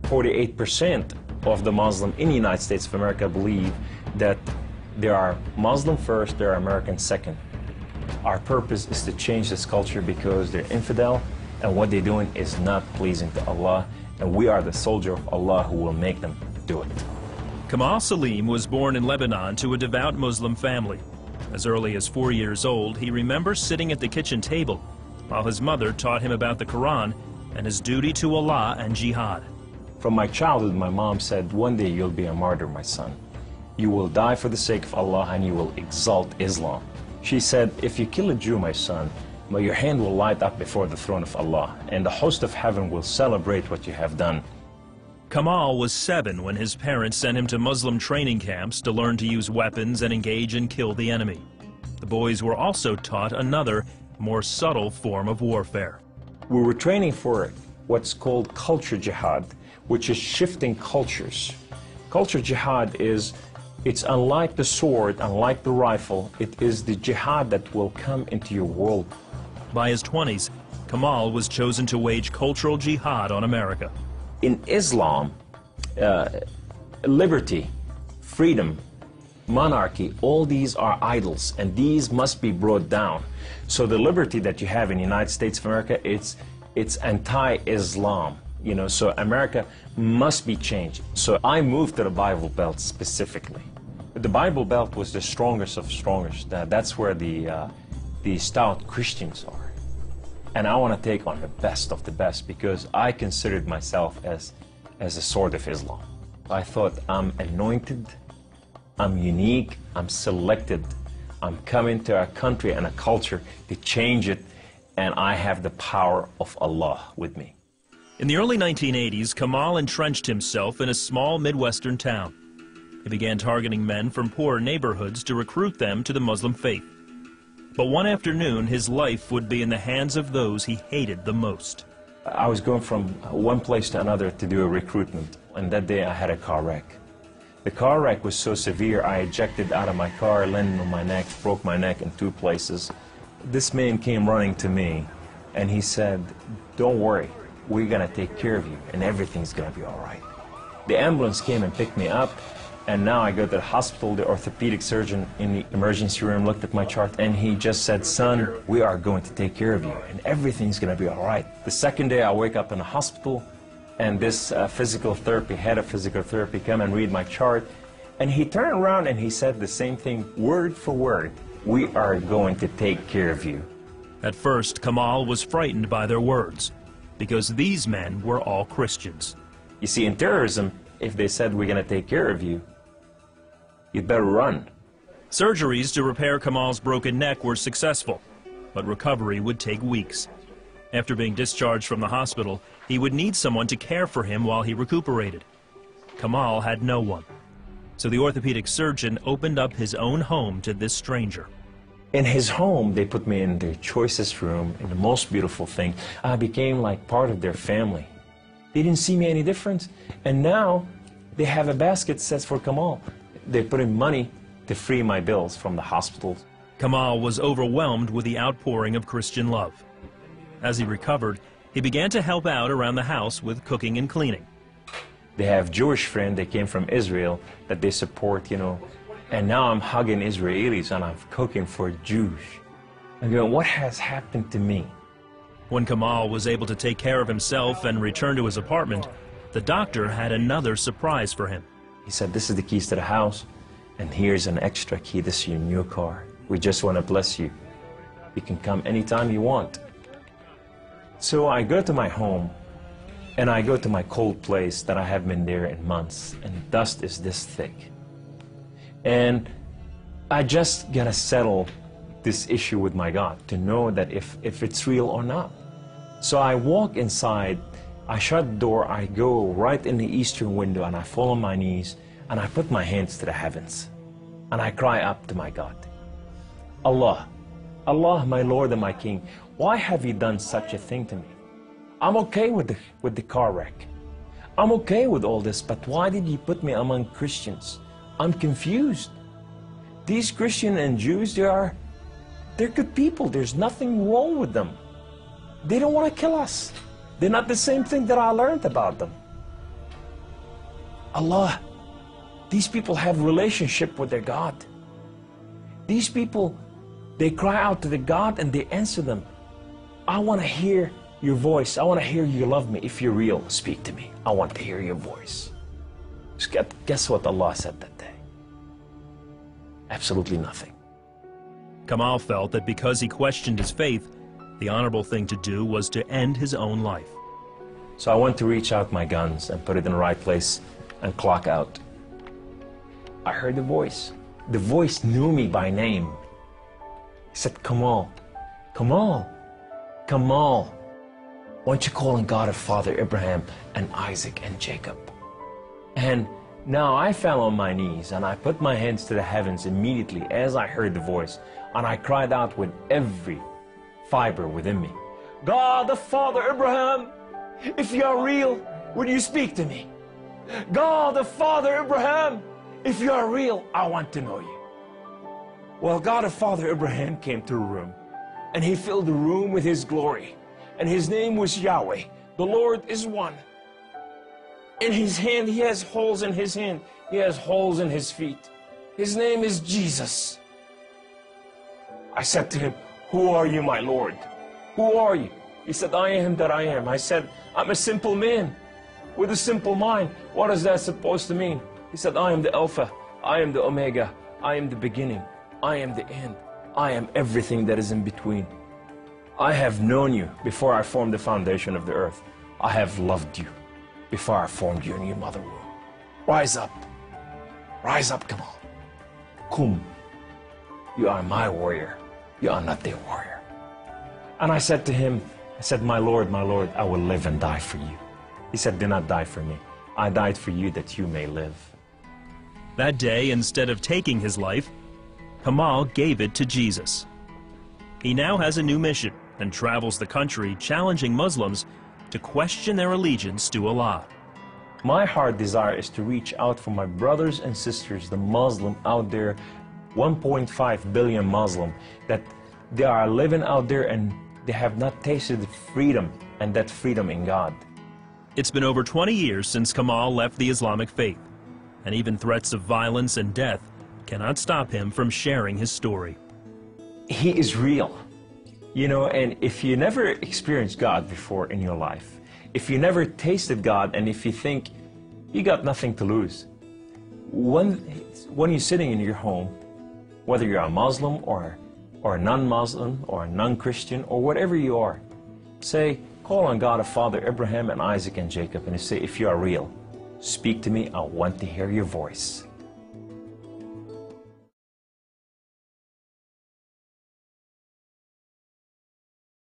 48% of the Muslim in the United States of America believe that there are Muslim first, there are American second. Our purpose is to change this culture because they're infidel, and what they're doing is not pleasing to Allah, and we are the soldier of Allah who will make them do it. Kamal Saleem was born in Lebanon to a devout Muslim family. As early as 4 years old, he remembers sitting at the kitchen table while his mother taught him about the Quran and his duty to Allah and jihad. From my childhood, my mom said, one day you'll be a martyr, my son. You will die for the sake of Allah and you will exalt Islam. She said, if you kill a Jew, my son, your hand will light up before the throne of Allah, and the host of heaven will celebrate what you have done. Kamal was 7 when his parents sent him to Muslim training camps to learn to use weapons and engage and kill the enemy. The boys were also taught another, more subtle form of warfare. We were training for what's called culture jihad, which is shifting cultures. Culture jihad is, it's unlike the sword, unlike the rifle, it is the jihad that will come into your world. By his 20s, Kamal was chosen to wage cultural jihad on America. In Islam, liberty, freedom, monarchy, all these are idols, and these must be brought down. So the liberty that you have in the United States of America, it's anti-Islam. You know, so America must be changed. So I moved to the Bible Belt specifically. The Bible Belt was the strongest of strongest. That's where the stout Christians are. And I want to take on the best of the best because I considered myself as a sword of Islam. I thought I'm anointed, I'm unique, I'm selected. I'm coming to a country and a culture to change it, and I have the power of Allah with me. In the early 1980s, Kamal entrenched himself in a small Midwestern town. He began targeting men from poor neighborhoods to recruit them to the Muslim faith. But one afternoon, his life would be in the hands of those he hated the most. I was going from one place to another to do a recruitment, and that day I had a car wreck. The car wreck was so severe, I ejected out of my car, landed on my neck, broke my neck in 2 places. This man came running to me, and he said, don't worry, we're going to take care of you, and everything's going to be all right. The ambulance came and picked me up, and now I go to the hospital. The orthopedic surgeon in the emergency room looked at my chart, and he just said, son, we are going to take care of you, and everything's going to be all right. The second day, I wake up in the hospital, and this head of physical therapy, come and read my chart, and he turned around and he said the same thing, word for word, we are going to take care of you. At first, Kamal was frightened by their words, because these men were all Christians. You see, in terrorism, if they said we're going to take care of you, you'd better run. Surgeries to repair Kamal's broken neck were successful, but recovery would take weeks. After being discharged from the hospital, he would need someone to care for him while he recuperated. Kamal had no one, so the orthopedic surgeon opened up his own home to this stranger. In his home, they put me in their choicest room, and the most beautiful thing, I became like part of their family. They didn't see me any different, and now they have a basket set for Kamal. They put in money to free my bills from the hospital. Kamal was overwhelmed with the outpouring of Christian love. As he recovered, he began to help out around the house with cooking and cleaning. They have Jewish friends, they came from Israel, that they support, you know, and now I'm hugging Israelis and I'm cooking for Jews. I'm going, what has happened to me? When Kamal was able to take care of himself and return to his apartment, the doctor had another surprise for him. He said, this is the keys to the house, and here's an extra key, this is your new car. We just want to bless you. You can come anytime you want. So I go to my home, and I go to my cold place that I haven't been there in months, and the dust is this thick. And I just gotta settle this issue with my God to know that if it's real or not. So I walk inside, I shut the door, I go right in the eastern window, and I fall on my knees, and I put my hands to the heavens, and I cry up to my God. Allah, Allah, my Lord and my King, why have you done such a thing to me? I'm okay with the car wreck. I'm okay with all this, but why did you put me among Christians? I'm confused. These Christians and Jews, they're good people. There's nothing wrong with them. They don't want to kill us. They're not the same thing that I learned about them. Allah, these people have relationship with their God. These people, they cry out to the God and they answer them. I want to hear your voice. I want to hear you love me. If you're real, speak to me. I want to hear your voice. Guess what Allah said that day? Absolutely nothing. Kamal felt that because he questioned his faith, the honorable thing to do was to end his own life. So I went to reach out my guns and put it in the right place and clock out. I heard the voice. The voice knew me by name. He said, Kamal, Kamal, Kamal, why don't you call on God of Father Abraham and Isaac and Jacob? And now I fell on my knees and I put my hands to the heavens immediately as I heard the voice, and I cried out with every fiber within me, God of Father Abraham, if you are real, would you speak to me? God of Father Abraham, if you are real, I want to know you. Well, God of Father Abraham came to the room, and he filled the room with his glory, and his name was Yahweh. The Lord is one. In his hand, he has holes in his hand. He has holes in his feet. His name is Jesus. I said to him, who are you, my Lord? Who are you? He said, I am that I am. I said, I'm a simple man with a simple mind. What is that supposed to mean? He said, I am the Alpha. I am the Omega. I am the beginning. I am the end. I am everything that is in between. I have known you before I formed the foundation of the earth. I have loved you before I formed you in your mother womb. Rise up. Rise up, Kamal. Kum. You are my warrior. You are not their warrior. And I said to him, I said, my Lord, I will live and die for you. He said, do not die for me. I died for you that you may live. That day, instead of taking his life, Kamal gave it to Jesus. He now has a new mission and travels the country challenging Muslims to question their allegiance to Allah. My heart desire is to reach out for my brothers and sisters, the Muslim out there, 1.5 billion Muslim, that they are living out there and they have not tasted freedom, and that freedom in God. It's been over 20 years since Kamal left the Islamic faith, and even threats of violence and death cannot stop him from sharing his story. He is real. You know, and if you never experienced God before in your life, if you never tasted God, and if you think you got nothing to lose, when you're sitting in your home, whether you're a Muslim or a non-Muslim or a non-Christian or whatever you are, say, call on God of Father Abraham and Isaac and Jacob, and you say, if you are real, speak to me, I want to hear your voice.